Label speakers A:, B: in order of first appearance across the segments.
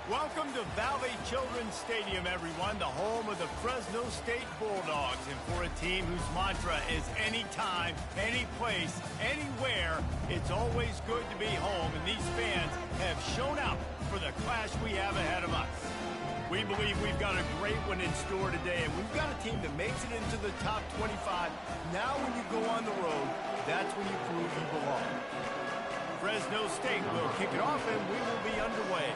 A: Welcome to Valley Children's Stadium, everyone, the home of the Fresno State Bulldogs. And for a team whose mantra is anytime, any place, anywhere, it's always good to be home. And these fans have shown out for the clash we have ahead of us. We believe we've got a great one in store today, and we've got a team that makes it into the top 25. Now when you go on the road, that's when you prove you belong. Fresno State will kick it off, and we will be underway.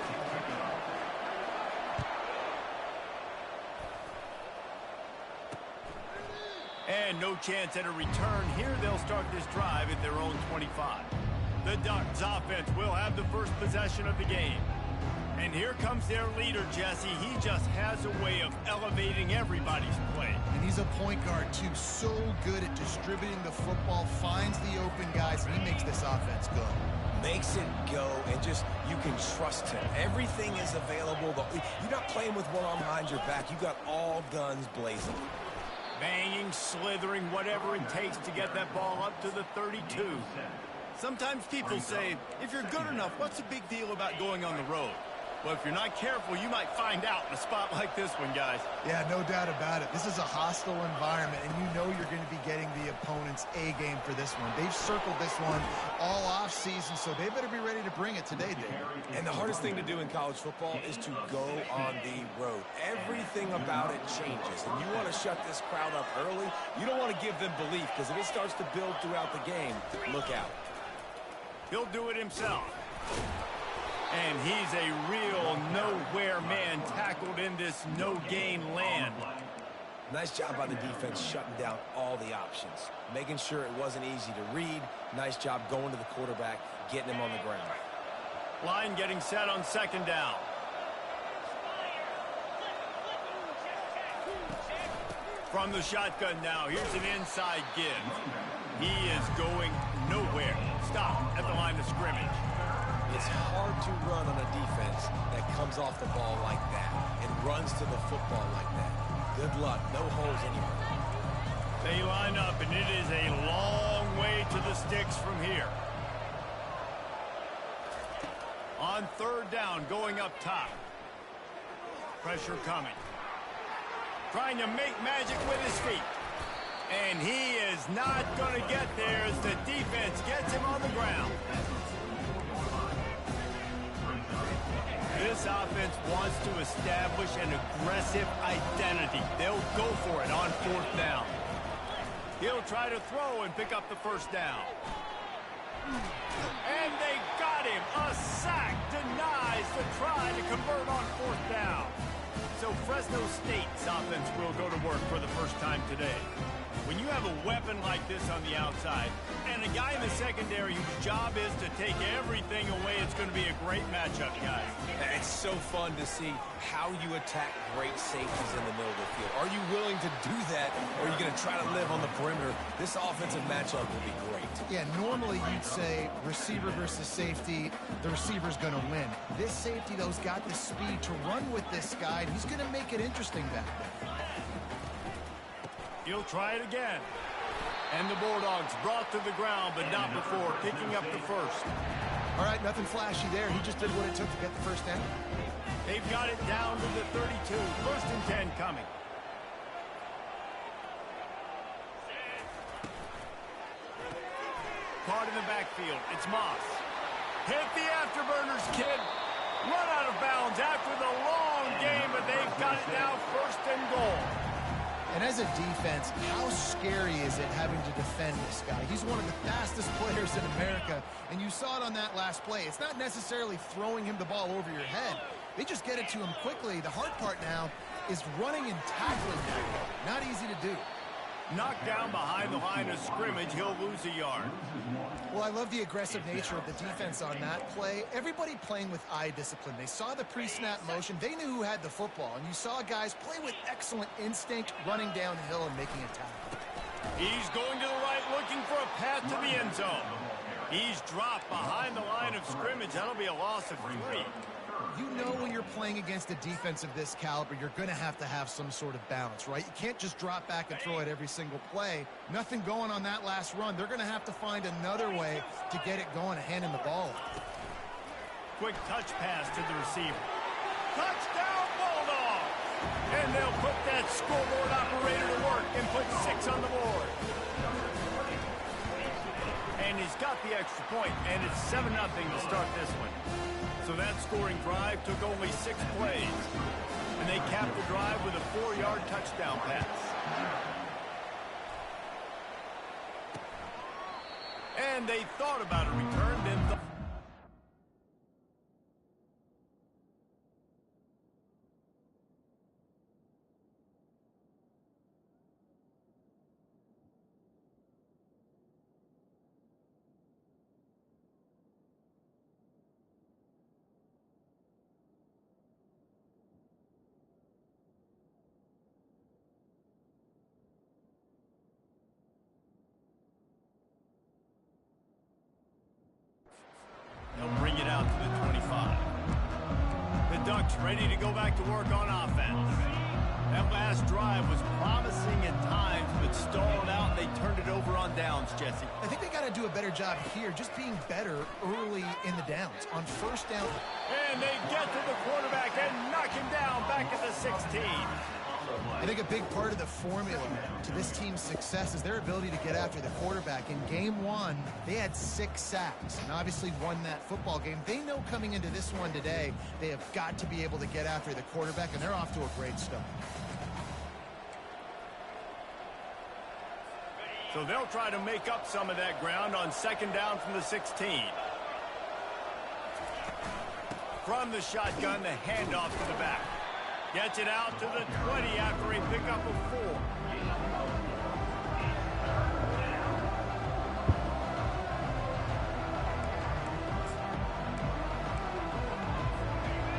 A: And no chance at a return here. They'll start this drive at their own 25. The Ducks offense will have the first possession of the game. And here comes their leader, Jesse. He just has a way of elevating everybody's play.
B: And he's a point guard, too. So good at distributing the football, finds the open guys, and he makes this offense go.
C: Makes it go, and just, you can trust him. Everything is available. You're not playing with one arm behind your back. You got all guns blazing.
A: Banging, slithering, whatever it takes to get that ball up to the 32. Sometimes people say, if you're good enough, what's the big deal about going on the road? Well, if you're not careful, you might find out in a spot like this one, guys.
B: Yeah, no doubt about it. This is a hostile environment, and you know you're going to be getting the opponent's A game for this one. They've circled this one all off season, so they better be ready to bring it today, Dave.
C: And the hardest thing to do in college football is to go on the road. Everything about it changes, and you want to shut this crowd up early. You don't want to give them belief, because if it starts to build throughout the game, look out.
A: He'll do it himself. And he's a real nowhere man tackled in this no-gain land.
C: Nice job by the defense shutting down all the options. Making sure it wasn't easy to read. Nice job going to the quarterback, getting him on the ground.
A: Line getting set on second down. From the shotgun now, here's an inside give. He is going nowhere. Stop at the line of scrimmage.
C: It's hard to run on a defense that comes off the ball like that and runs to the football like that. Good luck. No holes anywhere.
A: They line up, and it is a long way to the sticks from here. On third down, going up top. Pressure coming. Trying to make magic with his feet. And he is not going to get there as the defense gets him on the ground. This offense wants to establish an aggressive identity. They'll go for it on fourth down. He'll try to throw and pick up the first down. And they got him. A sack denies the try to convert on fourth down. So Fresno State's offense will go to work for the first time today. When you have a weapon like this on the outside and a guy in the secondary whose job is to take everything away, it's going to be a great matchup, guys.
C: It's so fun to see how you attack great safeties in the middle of the field. Are you willing to do that, or are you going to try to live on the perimeter? This offensive matchup will be great.
B: Yeah, normally you'd say receiver versus safety, the receiver's going to win. This safety, though, has got the speed to run with this guy, and he's going to make it interesting back there.
A: He'll try it again. And the Bulldogs brought to the ground, but not before picking up the first.
B: All right, nothing flashy there. He just did what it took to get the first down.
A: They've got it down to the 32. First and 10 coming. Caught in the backfield. It's Moss. Hit the afterburners, kid. Run out of bounds after the long game, but they've got it now first and goal.
B: And as a defense, how scary is it having to defend this guy? He's one of the fastest players in America, and you saw it on that last play. It's not necessarily throwing him the ball over your head. They just get it to him quickly. The hard part now is running and tackling that guy. Not easy to do.
A: Knocked down behind the line of scrimmage, he'll lose a yard.
B: Well, I love the aggressive nature of the defense on that play. Everybody playing with eye discipline. They saw the pre-snap motion. They knew who had the football, and you saw guys play with excellent instinct, running downhill and making a tackle.
A: He's going to the right, looking for a path to the end zone. He's dropped behind the line of scrimmage. That'll be a loss of 3.
B: You know when you're playing against a defense of this caliber, you're going to have some sort of balance, right? You can't just drop back and throw it every single play. Nothing going on that last run. They're going to have to find another way to get it going and hand him the ball.
A: Quick touch pass to the receiver. Touchdown, Bulldogs! And they'll put that scoreboard operator to work and put 6 on the board. And he's got the extra point, and it's 7-0 to start this one. So that scoring drive took only 6 plays. And they capped the drive with a 4-yard touchdown pass. And they thought about a return, then they'll bring it out to the 25. The Ducks ready to go back to work on offense. That last drive was promising at times, but stalled out, and they turned it over on downs, Jesse.
B: I think they got to do a better job here, just being better early in the downs. On first down.
A: And they get to the quarterback and knock him down back at the 16.
B: I think a big part of the formula to this team's success is their ability to get after the quarterback. In game 1, they had 6 sacks and obviously won that football game. They know coming into this one today, they have got to be able to get after the quarterback, and they're off to a great start.
A: So they'll try to make up some of that ground on second down from the 16. From the shotgun, the handoff to the back. Gets it out to the 20 after a pickup of 4.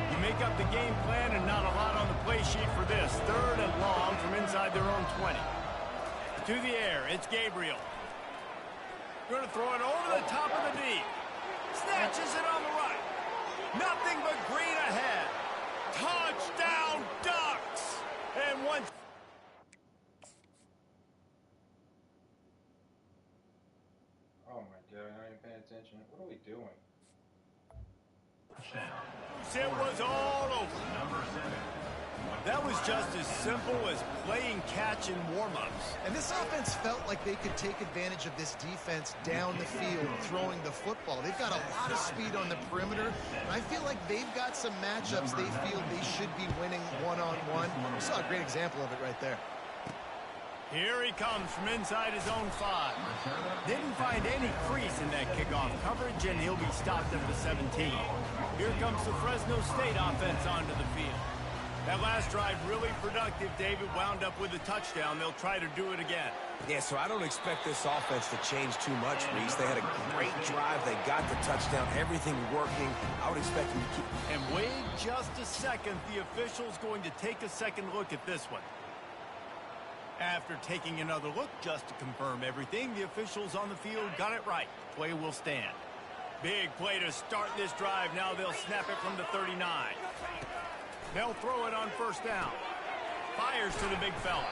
A: You make up the game plan and not a lot on the play sheet for this. 3rd and long from inside their own 20. To the air, it's Gabriel. Going to throw it over the top of the D. Snatches it on the right. Nothing but green ahead. Touchdown, Ducks! And once...
D: Oh my God, I'm not even paying attention. What are we doing?
A: It was all over. That was just as simple as playing catch in warm-ups.
B: And this offense felt like they could take advantage of this defense down the field, throwing the football. They've got a lot of speed on the perimeter, and I feel like they've got some matchups they feel they should be winning one-on-one. We saw a great example of it right there.
A: Here he comes from inside his own 5. Didn't find any crease in that kickoff coverage, and he'll be stopped at the 17. Here comes the Fresno State offense onto the field. That last drive really productive. David wound up with a touchdown. They'll try to do it again.
C: Yeah, so I don't expect this offense to change too much, Reese. They had a great drive. They got the touchdown. Everything working. I would expect them to keep...
A: And wait just a second. The official's going to take a second look at this one. After taking another look just to confirm everything, the officials on the field got it right. Play will stand. Big play to start this drive. Now they'll snap it from the 39. They'll throw it on first down. Fires to the big fella.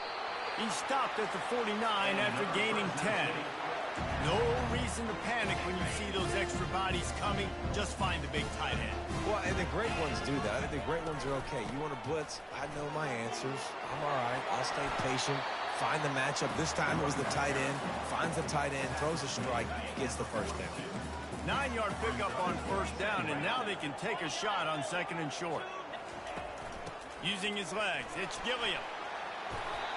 A: He stopped at the 49 after gaining 10. No reason to panic when you see those extra bodies coming. Just find the big tight end.
C: Well, and the great ones do that. I think the great ones are okay. You want to blitz? I know my answers. I'm all right. I'll stay patient. Find the matchup. This time it was the tight end. Finds the tight end, throws a strike, gets the first down.
A: 9-yard pickup on first down, and now they can take a shot on second and short. Using his legs, it's Gilliam.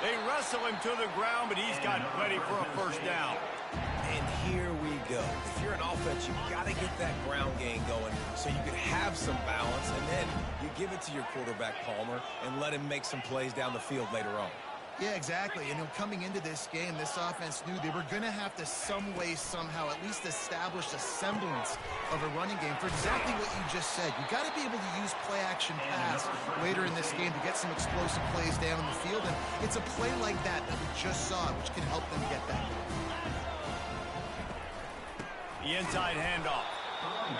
A: They wrestle him to the ground, but he's got plenty for a first down.
C: And here we go. If you're an offense, you've got to get that ground game going so you can have some balance, and then you give it to your quarterback, Palmer, and let him make some plays down the field later on.
B: Yeah, exactly. And coming into this game, this offense knew they were going to have to some way, somehow, at least establish a semblance of a running game for exactly what you just said. You got to be able to use play-action pass later in this game to get some explosive plays down in the field. And it's a play like that that we just saw, which can help them get that.
A: The inside handoff.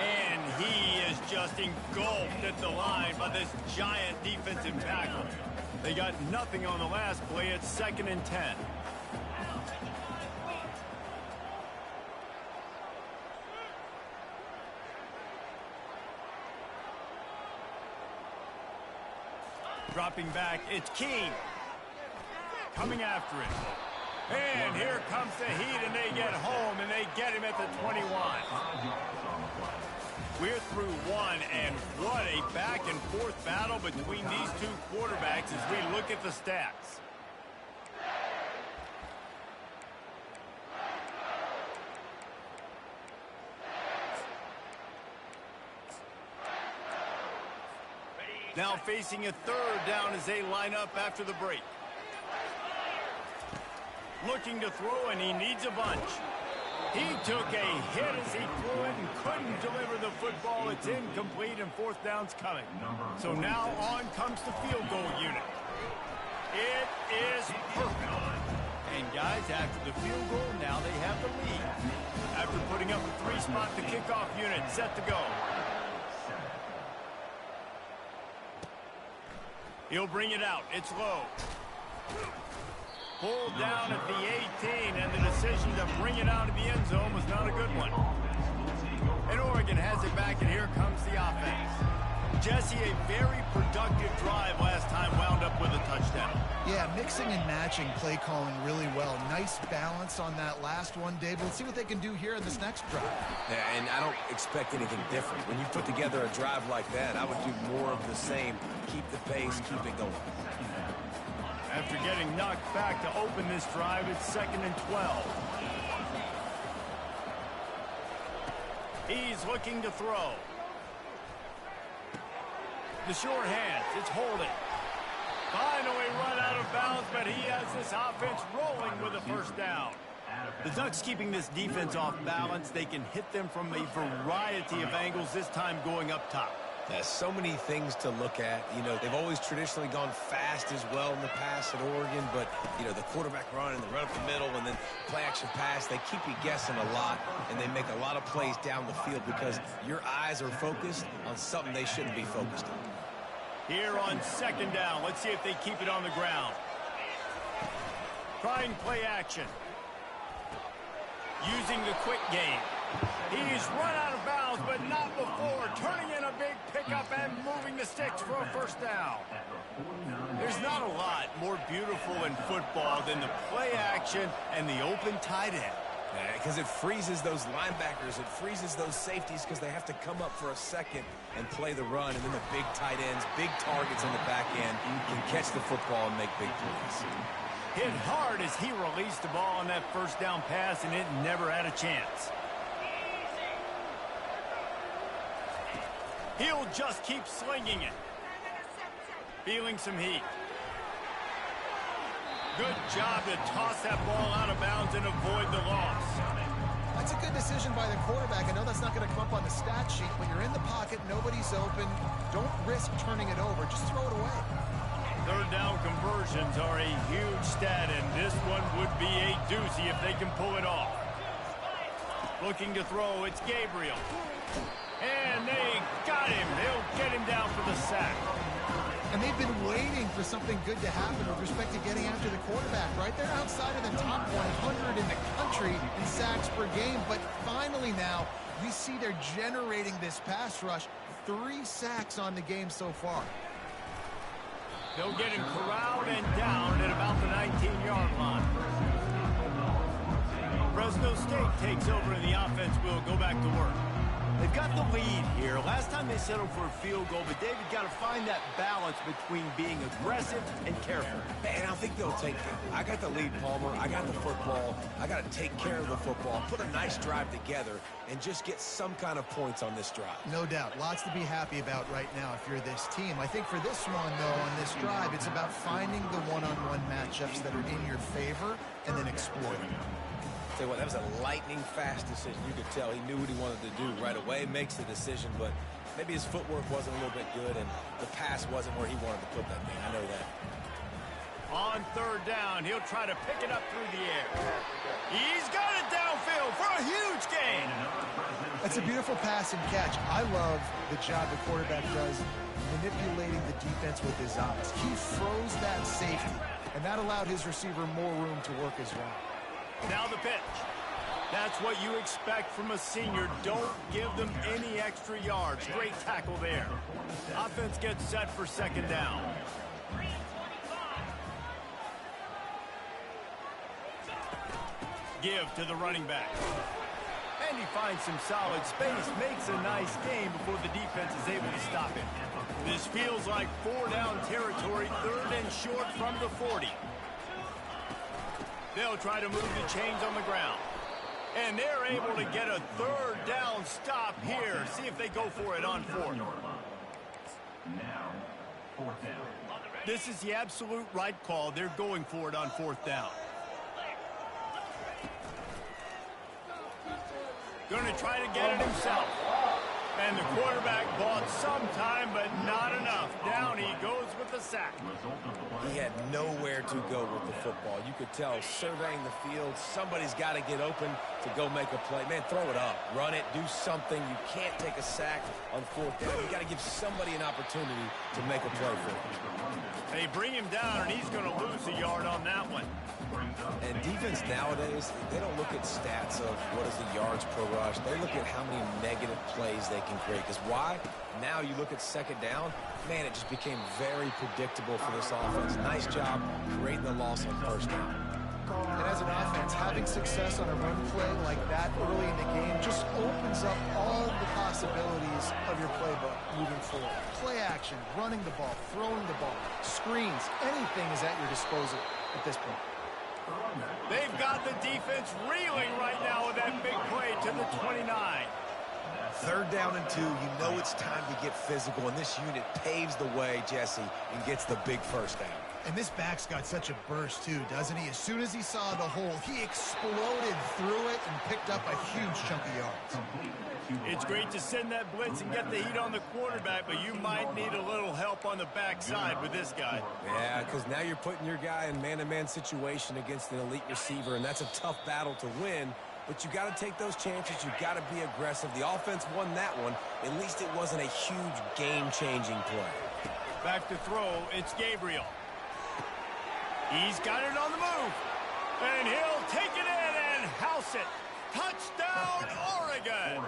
A: And he is just engulfed at the line by this giant defensive tackle. They got nothing on the last play. It's 2nd and 10. Dropping back, it's Keene. Coming after it. And here comes the heat, and they get home, and they get him at the 21. We're through one, and what a back-and-forth battle between these two quarterbacks as we look at the stats. Now facing a third down as they line up after the break. Looking to throw, and he needs a bunch. He took a hit as he threw it and couldn't deliver the football. It's incomplete, and fourth down's coming. So now on comes the field goal unit. It is perfect. And guys, after the field goal, now they have the lead. After putting up a three-spot, the kickoff unit set to go. He'll bring it out. It's low. Pulled down at the 18, and the decision to bring it out of the end zone was not a good one. And Oregon has it back, and here comes the offense. Jesse, a very productive drive last time, wound up with a touchdown.
B: Yeah, mixing and matching play calling really well. Nice balance on that last one, Dave. Let's see what they can do here in this next drive.
C: Yeah, and I don't expect anything different. When you put together a drive like that, I would do more of the same. Keep the pace, keep it going.
A: After getting knocked back to open this drive, it's 2nd and 12. He's looking to throw. The short hands, it's holding. Finally run out of bounds, but he has this offense rolling with a first down. The Ducks keeping this defense off balance. They can hit them from a variety of angles, this time going up top.
C: There's so many things to look at. You know, they've always traditionally gone fast as well in the past at Oregon, but, you know, the quarterback run and the run up the middle and then play-action pass, they keep you guessing a lot, and they make a lot of plays down the field because your eyes are focused on something they shouldn't be focused on.
A: Here on 2nd down, let's see if they keep it on the ground. Trying play action. Using the quick game. He's run out of bounds, but not before. Turning in a big pickup and moving the sticks for a first down. There's not a lot more beautiful in football than the play action and the open tight end.
C: Because it freezes those linebackers. It freezes those safeties because they have to come up for a second and play the run. And then the big tight ends, big targets on the back end can catch the football and make big plays.
A: Hit hard as he released the ball on that first down pass, and it never had a chance. He'll just keep slinging it. Feeling some heat. Good job to toss that ball out of bounds and avoid the loss.
B: That's a good decision by the quarterback. I know that's not going to come up on the stat sheet, but you're in the pocket, nobody's open. Don't risk turning it over. Just throw it away.
A: Third down conversions are a huge stat, and this one would be a doozy if they can pull it off. Looking to throw, it's Gabriel. And they got him. They'll get him down for the sack.
B: And they've been waiting for something good to happen with respect to getting after the quarterback, right? They're outside of the top 100 in the country in sacks per game, but finally now we see they're generating this pass rush. 3 sacks on the game so far.
A: They'll get him corralled and down at about the 19-yard line. Fresno State takes over, and the offense will go back to work. They've got the lead here. Last time they settled for a field goal, but David got to find that balance between being aggressive and careful.
C: And I think they'll take it. I got the lead, Palmer. I got the football. I got to take care of the football, put a nice drive together, and just get some kind of points on this drive.
B: No doubt. Lots to be happy about right now if you're this team. I think for this one, though, on this drive, it's about finding the one-on-one matchups that are in your favor and then exploiting them.
C: Tell you what, that was a lightning-fast decision. You could tell he knew what he wanted to do right away, makes the decision, but maybe his footwork wasn't a little bit good, and the pass wasn't where he wanted to put that thing. I know that.
A: On third down, he'll try to pick it up through the air. He's got it downfield for a huge gain.
B: That's a beautiful pass and catch. I love the job the quarterback does manipulating the defense with his eyes. He froze that safety, and that allowed his receiver more room to work as well.
A: Now the pitch. That's what you expect from a senior. Don't give them any extra yards. Great tackle there. Offense gets set for 2nd down. Give to the running back. And he finds some solid space, makes a nice gain before the defense is able to stop him. This feels like 4-down territory, 3rd and short from the 40. They'll try to move the chains on the ground. And they're able to get a 3rd down stop here. See if they go for it on 4th.
E: Now, 4th down.
A: This is the absolute right call. They're going for it on 4th down. Going to try to get it himself. And the quarterback bought some time, but not enough. Down he goes with the sack.
C: He had nowhere to go with the football. You could tell, surveying the field, somebody's got to get open to go make a play. Man, throw it up. Run it. Do something. You can't take a sack on 4th down. You got to give somebody an opportunity to make a play for him.
A: They bring him down, and he's going to lose a yard on that one.
C: And defense nowadays, they don't look at stats of what is the yards per rush. They look at how many negative plays they can create. Because why? Now you look at 2nd down, man, it just became very predictable for this offense. Nice job creating the loss on 1st down.
B: And as an offense, having success on a run play like that early in the game just opens up all the possibilities of your playbook moving forward. Play action, running the ball, throwing the ball, screens, anything is at your disposal at this point.
A: They've got the defense reeling right now with that big play to the 29.
C: 3rd down and 2. You know it's time to get physical, and this unit paves the way, Jesse, and gets the big 1st down.
B: And this back's got such a burst, too, doesn't he? As soon as he saw the hole, he exploded through it and picked up a huge chunk of yards.
A: It's great to send that blitz and get the heat on the quarterback, but you might need a little help on the backside with this guy.
C: Yeah, because now you're putting your guy in man-to-man situation against an elite receiver, and that's a tough battle to win. But you got to take those chances. You got to be aggressive. The offense won that one. At least it wasn't a huge game-changing play.
A: Back to throw. It's Gabriel. He's got it on the move. And he'll take it in and house it. Touchdown, Oregon.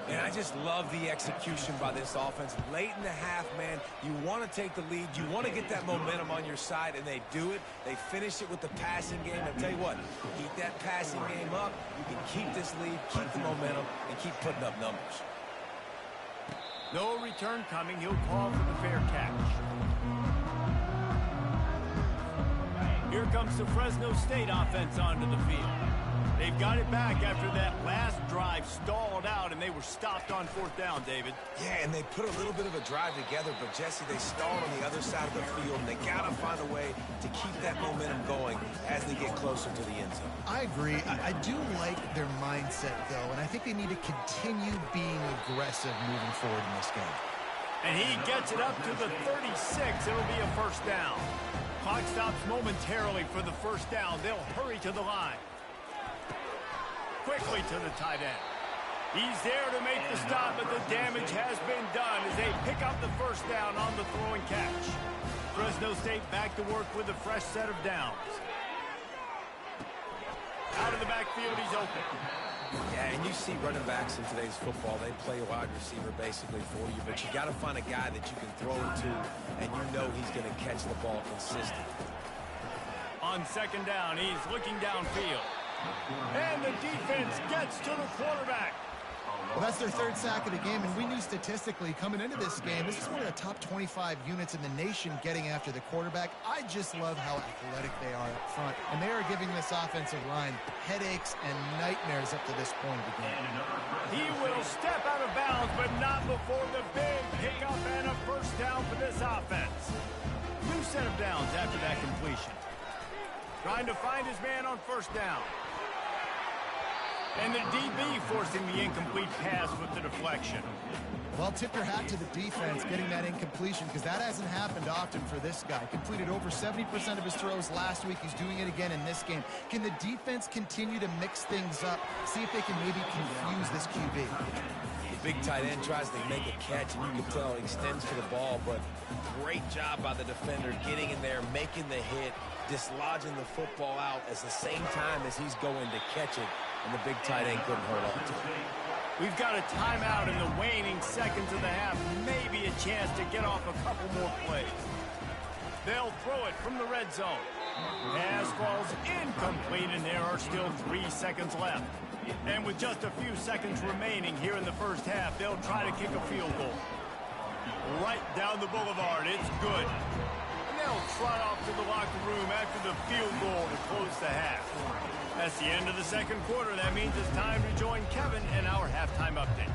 C: And I just love the execution by this offense. Late in the half, man, you want to take the lead. You want to get that momentum on your side, and they do it. They finish it with the passing game. I tell you what, keep that passing game up. You can keep this lead, keep the momentum, and keep putting up numbers.
A: No return coming. He'll call for the fair catch. Here comes the Fresno State offense onto the field. They've got it back after that last drive stalled out, and they were stopped on 4th down, David.
C: Yeah, and they put a little bit of a drive together, but, Jesse, they stalled on the other side of the field, and they got to find a way to keep that momentum going as they get closer to the end zone.
B: I agree. I do like their mindset, though, and I think they need to continue being aggressive moving forward in this game.
A: And he gets it up to the 36. It'll be a 1st down. Clock stops momentarily for the 1st down. They'll hurry to the line. Quickly to the tight end. He's there to make the stop, but the damage has been done as they pick up the 1st down on the throwing catch. Fresno State back to work with a fresh set of downs. Out of the backfield, he's open.
C: Yeah, and you see running backs in today's football, they play wide receiver basically for you, but you got to find a guy that you can throw it to, and you know he's going to catch the ball consistently.
A: On 2nd down, he's looking downfield. And the defense gets to the quarterback.
B: Well, that's their 3rd sack of the game, and we knew statistically coming into this game, this is one of the top 25 units in the nation getting after the quarterback. I just love how athletic they are up front, and they are giving this offensive line headaches and nightmares up to this point of the game.
A: He will step out of bounds, but not before the big pickup and a 1st down for this offense. New set of downs after that completion. Trying to find his man on 1st down. And the DB forcing the incomplete pass with the deflection.
B: Well, tip your hat to the defense getting that incompletion, because that hasn't happened often for this guy. Completed over 70% of his throws last week. He's doing it again in this game. Can the defense continue to mix things up? See if they can maybe confuse this QB.
C: The big tight end tries to make a catch, and you can tell he extends to the ball, but great job by the defender getting in there, making the hit, dislodging the football out at the same time as he's going to catch it, and the big tight end couldn't hold on to it.
A: We've got a timeout in the waning seconds of the half. Maybe a chance to get off a couple more plays. They'll throw it from the red zone. Pass falls incomplete, and there are still 3 seconds left. And with just a few seconds remaining here in the first half, they'll try to kick a field goal. Right down the boulevard. It's good. And they'll trot off to the locker room after the field goal to close the half. That's the end of the second quarter. That means it's time to join Kevin in our halftime update.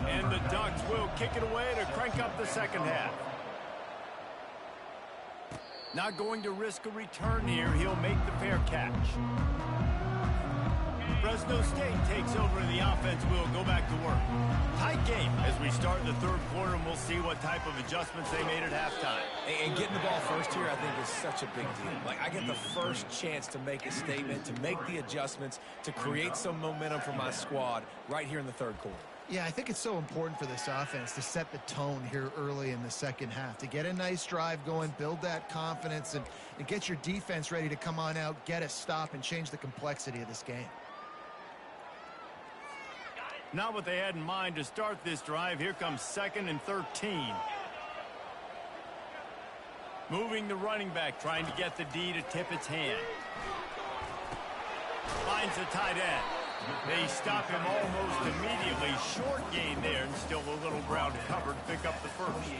A: And the Ducks will kick it away to crank up the second half. Not going to risk a return here. He'll make the fair catch. Fresno State takes over and the offense will go back to work. Tight game as we start the third quarter, and we'll see what type of adjustments they made at halftime.
C: And getting the ball first here, I think, is such a big deal. Like, I get the first chance to make a statement, to make the adjustments, to create some momentum for my squad right here in the third quarter.
B: Yeah, I think it's so important for this offense to set the tone here early in the second half, to get a nice drive going, build that confidence, and get your defense ready to come on out, get a stop, and change the complexity of this game.
A: Not what they had in mind to start this drive. Here comes 2nd and 13. Moving the running back, trying to get the D to tip its hand. Finds the tight end. They stop him almost immediately. Short gain there, and still a little ground covered. Pick up the first.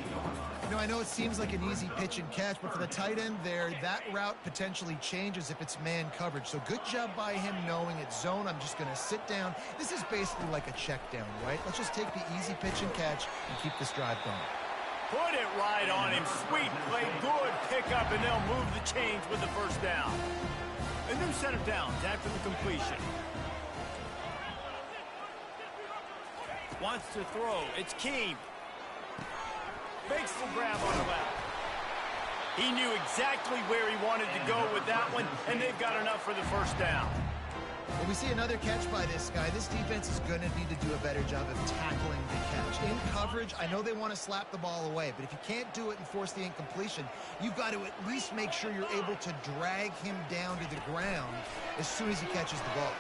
B: You know, I know it seems like an easy pitch and catch, but for the tight end there, that route potentially changes if it's man coverage. So good job by him knowing it's zone. I'm just going to sit down. This is basically like a check down, right? Let's just take the easy pitch and catch and keep this drive going.
A: Put it right on him. Sweet play, good pickup, and they'll move the chains with the first down. A new set of downs after the completion. Wants to throw. It's Keene. Makes the grab on the left. He knew exactly where he wanted to go with that one, and they've got enough for the first down.
B: Well, we see another catch by this guy. This defense is going to need to do a better job of tackling the catch. In coverage, I know they want to slap the ball away, but if you can't do it and force the incompletion, you've got to at least make sure you're able to drag him down to the ground as soon as he catches the ball.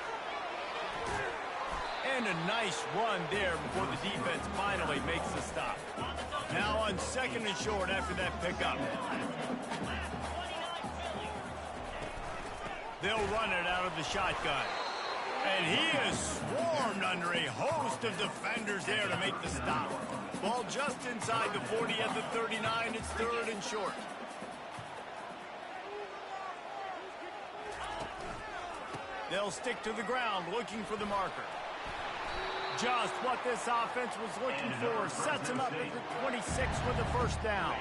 A: And a nice run there before the defense finally makes the stop. Now on 2nd and short after that pickup. They'll run it out of the shotgun. And he is swarmed under a host of defenders there to make the stop. Ball just inside the 40 at the 39. It's 3rd and short. They'll stick to the ground looking for the marker. Just what this offense was looking for. Sets him up at the 26 with the first down.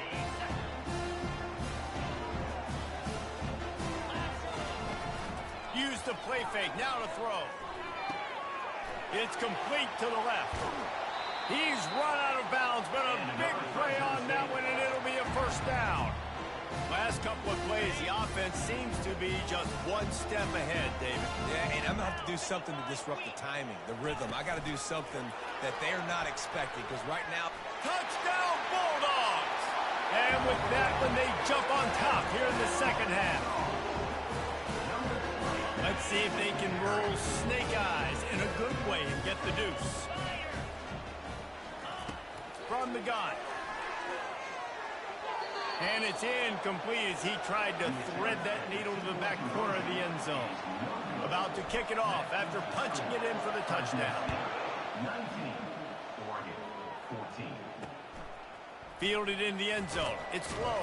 A: Use the play fake. Now to throw. It's complete to the left. He's run out of bounds, but a big play on that one, and it'll be a first down. Last couple of plays, the offense seems to be just one step ahead, David.
C: Yeah, and I'm going to have to do something to disrupt the timing, the rhythm. I got to do something that they're not expecting, because right now...
A: Touchdown, Bulldogs! And with that one, they jump on top here in the second half. Let's see if they can roll snake eyes in a good way and get the deuce. From the gun. And it's incomplete as he tried to thread that needle to the back corner of the end zone. About to kick it off after punching it in for the touchdown.
E: 19, Oregon, 14.
A: Fielded in the end zone. It's low.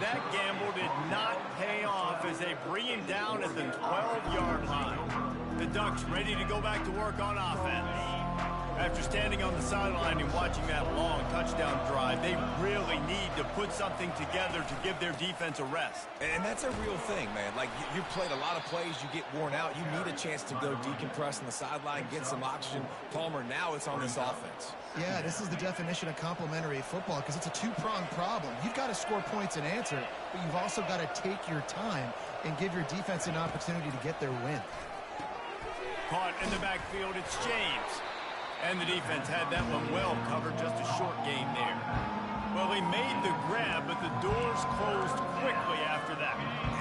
A: That gamble did not pay off as they bring him down at the 12-yard line. The Ducks ready to go back to work on offense. After standing on the sideline and watching that long touchdown drive, they really need to put something together to give their defense a rest.
C: And that's a real thing, man. Like, you played a lot of plays, you get worn out. You need a chance to go decompress on the sideline, get some oxygen. Palmer, now it's on this offense.
B: Yeah, this is the definition of complementary football because it's a two-pronged problem. You've got to score points and answer, but you've also got to take your time and give your defense an opportunity to get their win.
A: Caught in the backfield, it's James. And the defense had that one well covered, just a short game there. Well, he made the grab, but the doors closed quickly after that.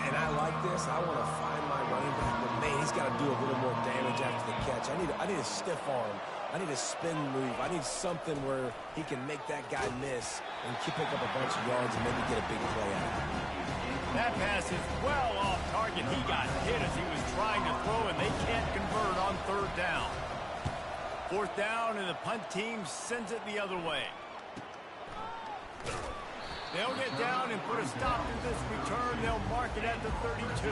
C: And I like this. I want to find my running back, but man, he's got to do a little more damage after the catch. I need a stiff arm I need a spin move. I need something where he can make that guy miss and pick up a bunch of yards and maybe get a big play out of it.
A: That pass is well off target. He got hit as he was trying to throw, and they can't convert on third down. Fourth down, and the punt team sends it the other way. They'll get down and put a stop to this return. They'll mark it at the 32.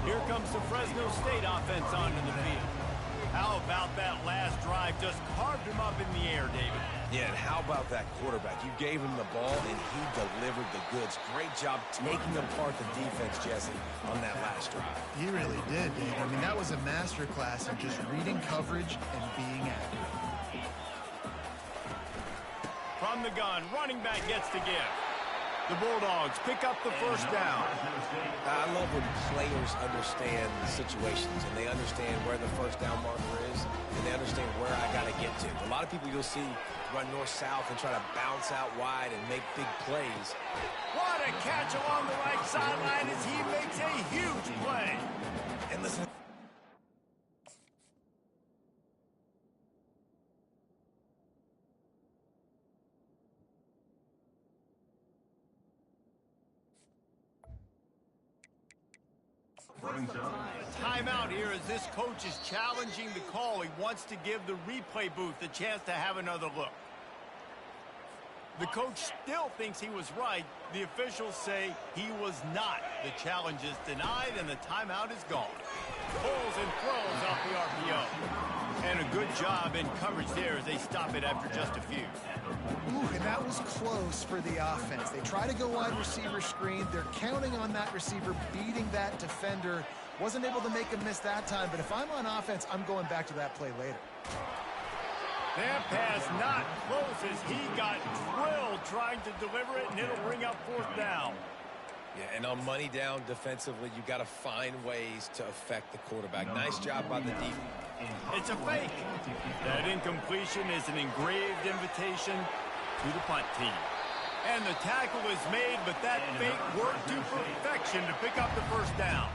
A: Here comes the Fresno State offense onto the field. How about that last drive? Just carved him up in the air, David.
C: Yeah, and how about that quarterback? You gave him the ball, and he delivered the goods. Great job taking apart the defense, Jesse, on that last drive.
B: He really did, Dave. I mean, that was a masterclass in just reading coverage and being accurate.
A: From the gun, running back gets the give. The Bulldogs pick up the first down.
C: I love when players understand the situations and they understand where the first down marker is and they understand where I got to get to. A lot of people you'll see run north-south and try to bounce out wide and make big plays.
A: What a catch along the right sideline as he makes a huge play.
C: And listen.
A: Timeout here as this coach is challenging the call. He wants to give the replay booth a chance to have another look. The coach still thinks he was right. The officials say he was not. The challenge is denied and the timeout is gone. Pulls and throws off the RPO. And a good job in coverage there as they stop it after just a few.
B: Ooh, and that was close for the offense. They try to go wide receiver screen. They're counting on that receiver beating that defender. Wasn't able to make a miss that time, but if I'm on offense, I'm going back to that play later.
A: That pass not close as he got drilled trying to deliver it, and it'll bring up fourth down.
C: Yeah, and on money down defensively, you got to find ways to affect the quarterback. Nice job by the defense.
A: It's a fake. That incompletion is an engraved invitation to the punt team. And the tackle is made, but that fake worked to perfection to pick up the first down.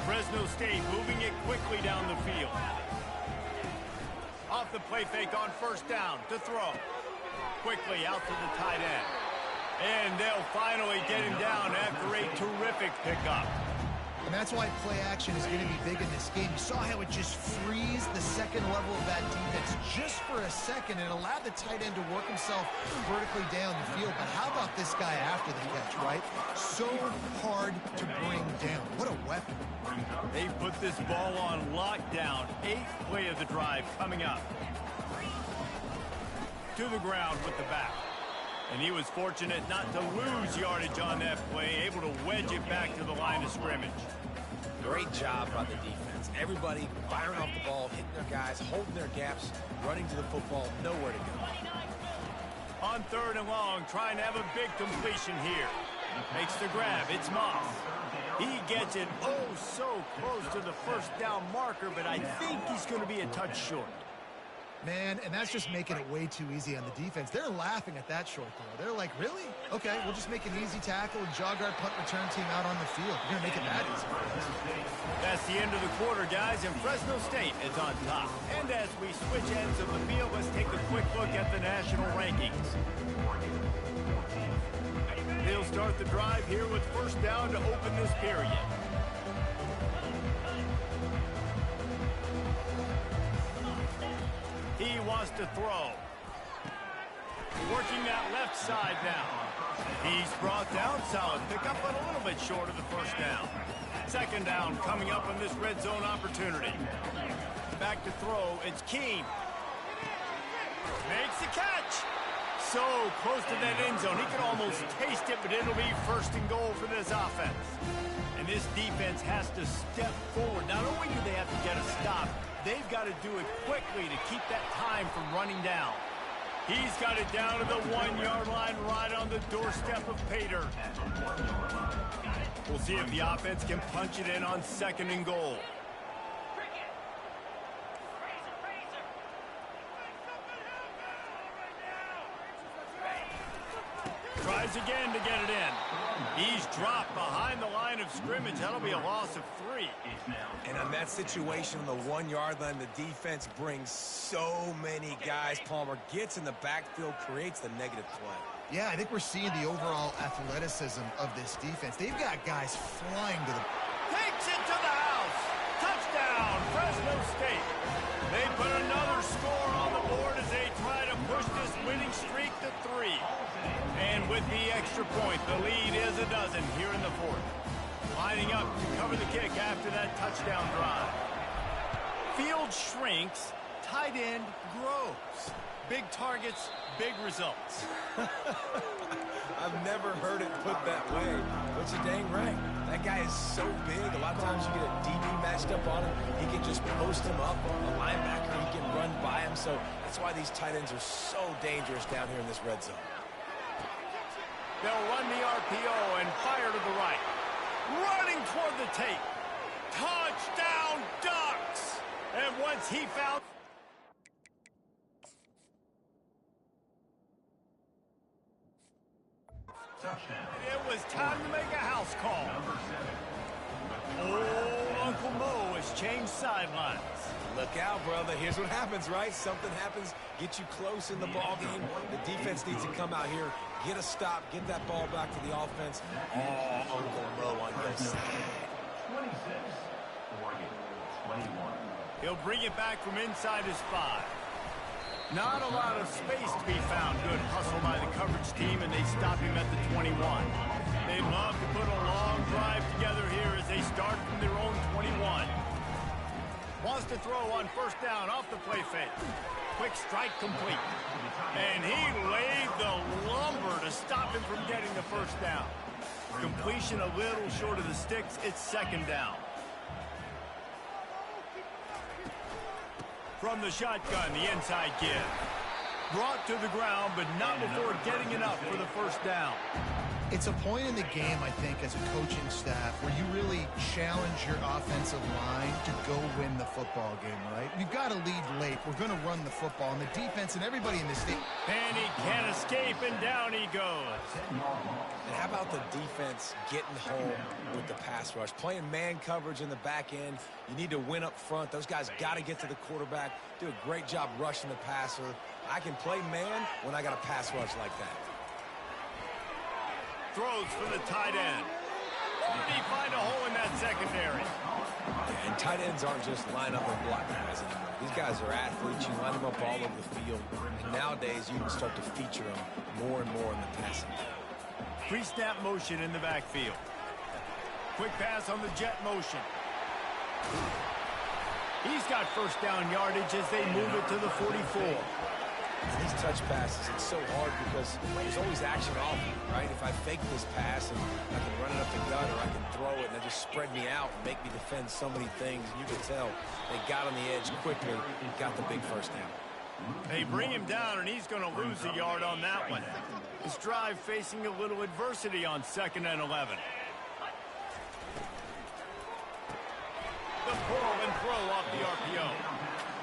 A: Fresno State moving it quickly down the field. Off the play fake on first down to throw. Quickly out to the tight end. And they'll finally get him down after a terrific pickup.
B: And that's why play action is going to be big in this game. You saw how it just frees the second level of that defense just for a second and allowed the tight end to work himself vertically down the field. But how about this guy after the catch, right? So hard to bring down. What a weapon.
A: They put this ball on lockdown. 8th play of the drive coming up. To the ground with the back. And he was fortunate not to lose yardage on that play, able to wedge it back to the line of scrimmage.
C: Great job by the defense. Everybody firing off the ball, hitting their guys, holding their gaps, running to the football, nowhere to go.
A: On third and long, trying to have a big completion here. Makes the grab. It's Moss. He gets it so close to the first down marker, but I think he's going to be a touch short.
B: Man, and that's just making it way too easy on the defense. They're laughing at that short throw. They're like, really? Okay, we'll just make an easy tackle and jog our punt return team out on the field. You're going to make it that easy for us.
A: That's the end of the quarter, guys, and Fresno State is on top. And as we switch ends of the field, let's take a quick look at the national rankings. They'll start the drive here with first down to open this period. He wants to throw. Working that left side now. He's brought down, solid pickup, but a little bit short of the first down. Second down coming up on this red zone opportunity. Back to throw, it's Keene. Makes the catch. So close to that end zone. He could almost taste it, but it'll be first and goal for this offense. And this defense has to step forward. Not only do they have to get a stop, they've got to do it quickly to keep that time from running down. He's got it down to the 1-yard line right on the doorstep of Pater. We'll see if the offense can punch it in on second and goal. Tries again to get it in. He's dropped behind the line of scrimmage. That'll be a loss of 3.
C: And on that situation on the 1-yard line, the defense brings so many guys. Palmer gets in the backfield, creates the negative play.
B: Yeah, I think we're seeing the overall athleticism of this defense. They've got guys flying to the...
A: Takes it to the house. Touchdown, Fresno State. They put another score on the board as they try to push this winning streak to 3. And with the extra point, the lead is a dozen here in the 4th. Lining up to cover the kick after that touchdown drive. Field shrinks, tight end grows. Big targets, big results.
C: I've never heard it put that way, but you're dang right. That guy is so big. A lot of times you get a DB matched up on him. He can just post him up. A linebacker, he can run by him. So that's why these tight ends are so dangerous down here in this red zone.
A: They'll run the RPO and fire to the right. Running toward the tape. Touchdown, Ducks! And once he found... It was time to make a house call. Old Uncle Mo has changed sidelines.
C: Look out, brother. Here's what happens, right? Something happens, get you close in the ball game. The defense needs to come out here, get a stop, get that ball back to the offense. Oh, Uncle Mo on your side.
E: 26, Oregon, 21.
A: He'll bring it back from inside his 5. Not a lot of space to be found. Good hustle by the coverage team, and they stop him at the 21. They'd love to put a long drive together here as they start from their own 21. Wants to throw on first down off the play fake. Quick strike complete. And he laid the lumber to stop him from getting the first down. Completion a little short of the sticks. It's second down. From the shotgun, the inside give. Brought to the ground, but not before getting enough for the first down.
B: It's a point in the game, I think, as a coaching staff where you really challenge your offensive line to go win the football game, right? We've got to lead late. We're going to run the football, and the defense and everybody in this state.
A: And he can't escape, and down he goes.
C: And how about the defense getting home with the pass rush? Playing man coverage in the back end. You need to win up front. Those guys got to get to the quarterback. Do a great job rushing the passer. I can play man when I got a pass rush like that.
A: Throws for the tight end. Did he find a hole in that secondary?
C: And tight ends aren't just line up and block guys anymore. These guys are athletes. You line them up all over the field. And nowadays, you can start to feature them more and more in the passing game.
A: Pre-snap motion in the backfield. Quick pass on the jet motion. He's got first down yardage as they move it to the 44.
C: These touch passes, it's so hard because there's always action off me, right? If I fake this pass and I can run it up the gut or I can throw it and they just spread me out and make me defend so many things, and you can tell they got on the edge quickly and got the big first down.
A: They bring him down, and he's going to lose a yard on that one. This drive facing a little adversity on 2nd and 11. The pull and throw off the RPO.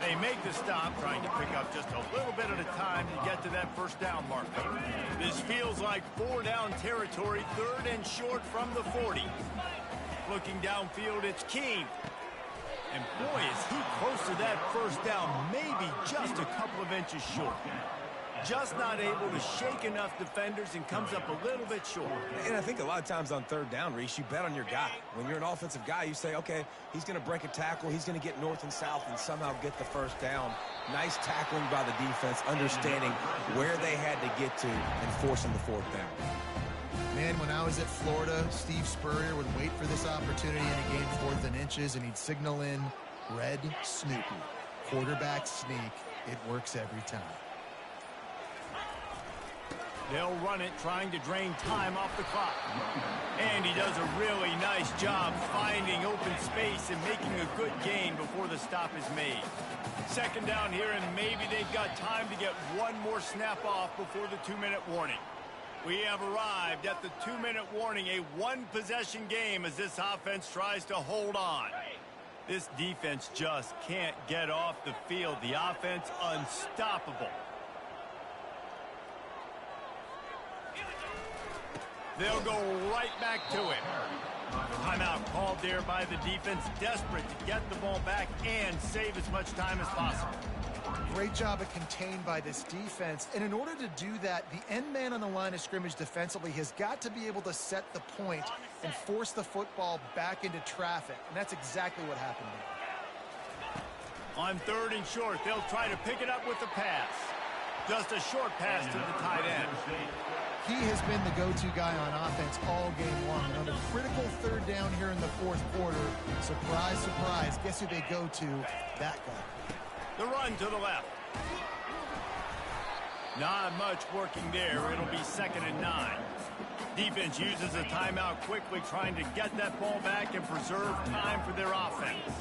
A: They make the stop, trying to pick up just a little bit at a time to get to that first down marker. This feels like 4-down territory, 3rd and short from the 40. Looking downfield, it's King. And boy, is he close to that first down, maybe just a couple of inches short. Just not able to shake enough defenders and comes up a little bit short.
C: And I think a lot of times on 3rd down, Reese, you bet on your guy. When you're an offensive guy, you say, okay, he's going to break a tackle, he's going to get north and south and somehow get the first down. Nice tackling by the defense, understanding where they had to get to and forcing the 4th down.
B: Man, when I was at Florida, Steve Spurrier would wait for this opportunity in a game 4th and inches, and he'd signal in red Snoopy. Quarterback sneak. It works every time.
A: They'll run it, trying to drain time off the clock. And he does a really nice job finding open space and making a good gain before the stop is made. 2nd down here, and maybe they've got time to get one more snap off before the 2-minute warning. We have arrived at the 2-minute warning, a one-possession game as this offense tries to hold on. This defense just can't get off the field. The offense unstoppable. They'll go right back to it. Timeout called there by the defense, desperate to get the ball back and save as much time as possible.
B: Great job of contained by this defense. And in order to do that, the end man on the line of scrimmage defensively has got to be able to set the point and force the football back into traffic. And that's exactly what happened there.
A: On 3rd and short, they'll try to pick it up with the pass. Just a short pass to the tight end.
B: He has been the go-to guy on offense all game long. And on the critical 3rd down here in the 4th quarter, surprise, surprise, guess who they go to? That guy.
A: The run to the left. Not much working there. It'll be 2nd and 9. Defense uses a timeout quickly, trying to get that ball back and preserve time for their offense.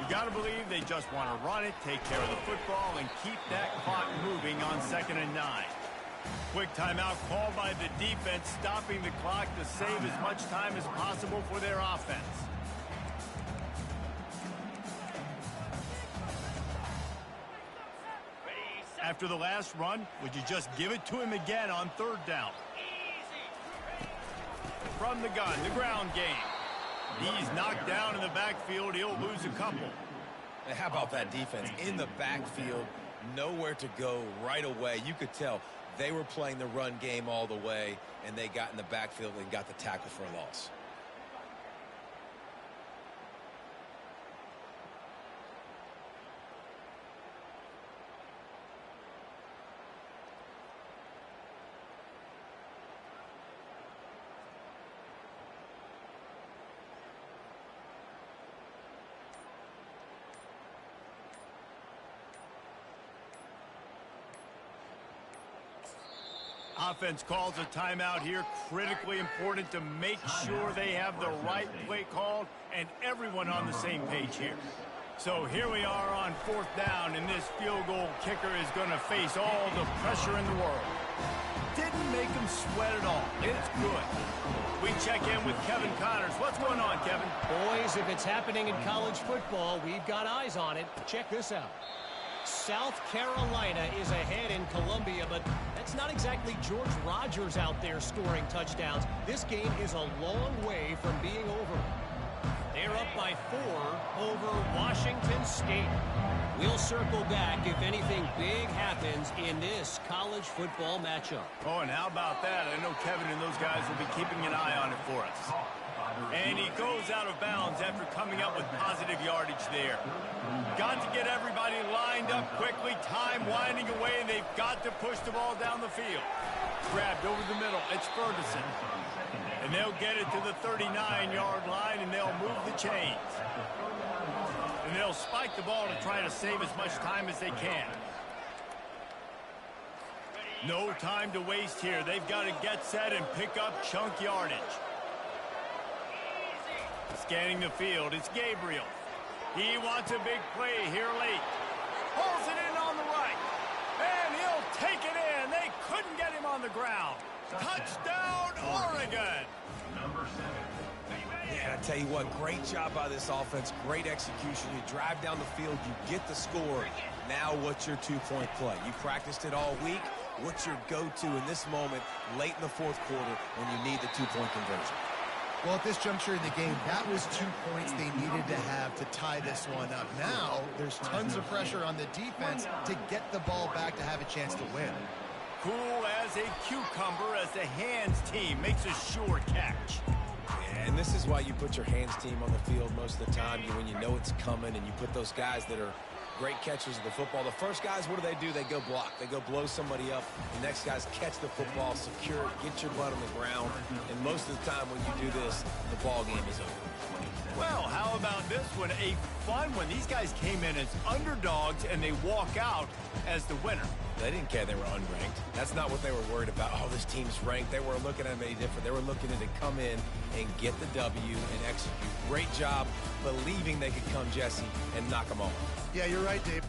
A: You got to believe they just want to run it, take care of the football, and keep that clock moving on 2nd and 9. Quick timeout called by the defense, stopping the clock to save as much time as possible for their offense. After the last run, would you just give it to him again on 3rd down? From the gun, the ground game. He's knocked down in the backfield. He'll lose a couple.
C: How about that defense in the backfield? Nowhere to go right away. You could tell they were playing the run game all the way, and they got in the backfield and got the tackle for a loss.
A: Offense calls a timeout here. Critically important to make sure they have the right play called and everyone on the same page here. So here we are on 4th down, and this field goal kicker is going to face all the pressure in the world. Didn't make him sweat at all. It's good. We check in with Kevin Connors. What's going on, Kevin?
F: Boys, if it's happening in college football, we've got eyes on it. Check this out. South Carolina is ahead in Columbia, but that's not exactly George Rogers out there scoring touchdowns. This game is a long way from being over. They're up by 4 over Washington State. We'll circle back if anything big happens in this college football matchup.
A: Oh, and how about that? I know Kevin and those guys will be keeping an eye on it for us. And he goes out of bounds after coming up with positive yardage there. Got to get everybody lined up quickly. Time winding away, and they've got to push the ball down the field. Grabbed over the middle. It's Ferguson. And they'll get it to the 39-yard line, and they'll move the chains. And they'll spike the ball to try to save as much time as they can. No time to waste here. They've got to get set and pick up chunk yardage. Scanning the field, it's Gabriel. He wants a big play here late. Pulls it in on the right. And he'll take it in. They couldn't get him on the ground. Touchdown, Oregon.
C: Yeah, I tell you what, great job by this offense. Great execution. You drive down the field, you get the score. Now what's your two-point play? You practiced it all week. What's your go-to in this moment late in the 4th quarter when you need the two-point conversion?
B: Well, at this juncture in the game, that was 2 points they needed to have to tie this one up. Now, there's tons of pressure on the defense to get the ball back to have a chance to win.
A: Cool as a cucumber as the hands team makes a sure catch.
C: Yeah, and this is why you put your hands team on the field most of the time. When you know it's coming, and you put those guys that are great catchers of the football. The first guys, what do? They go block. They go blow somebody up. The next guys catch the football, secure it, get your butt on the ground. And most of the time when you do this, the ball game is over.
A: Well, how about this one? A fun one. These guys came in as underdogs, and they walk out as the winner.
C: They didn't care they were unranked. That's not what they were worried about. Oh, this team's ranked. They weren't looking at them any different. They were looking at it to come in and get the W and execute. Great job believing they could come, Jesse, and knock them off.
B: Yeah, you're right, Dave.